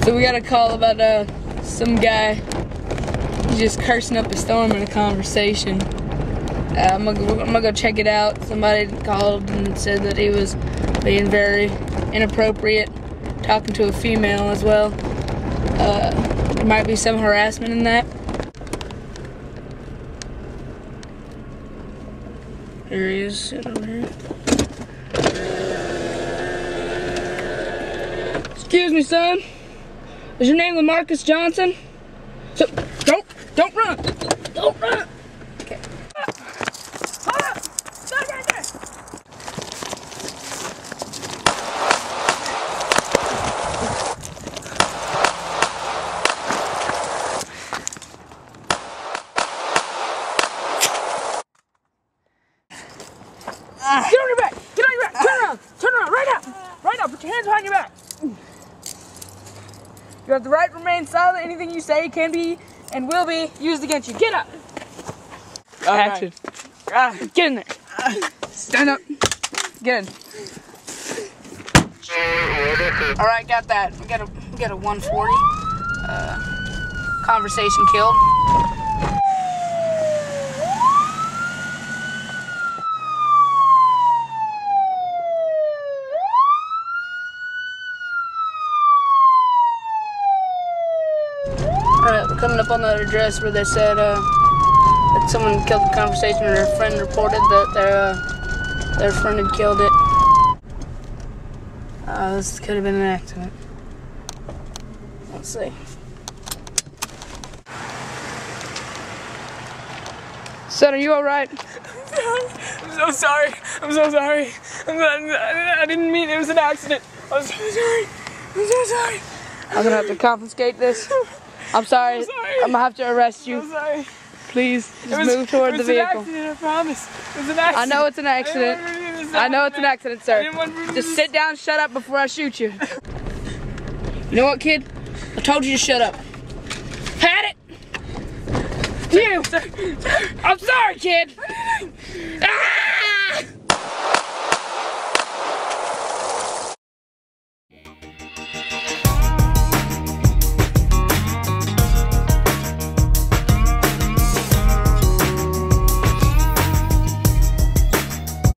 So we got a call about some guy just cursing up a storm in a conversation. I'm gonna go check it out. Somebody called and said that he was being very inappropriate, talking to a female as well. There might be some harassment in that. Here he is, sitting over here. Excuse me, son. Is your name LaMarcus Johnson? So, don't run! Don't run! Okay. Hold up! Stop right there! Get on your back! Get on your back! Turn around! Turn around! Right now! Right now! Put your hands behind your back! You have the right to remain silent. Anything you say can be and will be used against you. Get up! Action. Right. Get in there. Stand up. Get in. Alright, got that. We got a 140. Conversation killed. Alright, we're coming up on that address where they said that someone killed the conversation, or their friend reported that their friend had killed it. This could have been an accident. Let's see. Son, are you alright? I'm so sorry. I'm so sorry. I didn't mean it was an accident. I'm so sorry. I'm so sorry. I'm gonna have to confiscate this. I'm sorry. I'm sorry. I'm gonna have to arrest you. I'm sorry. Please, just move toward the vehicle. It was an accident, I promise. It was an accident. I know it's an accident. I know it's an accident, sir. Just sit down and shut up before I shoot you. You know what, kid? I told you to shut up. Had it! You! I'm sorry, kid! Ah!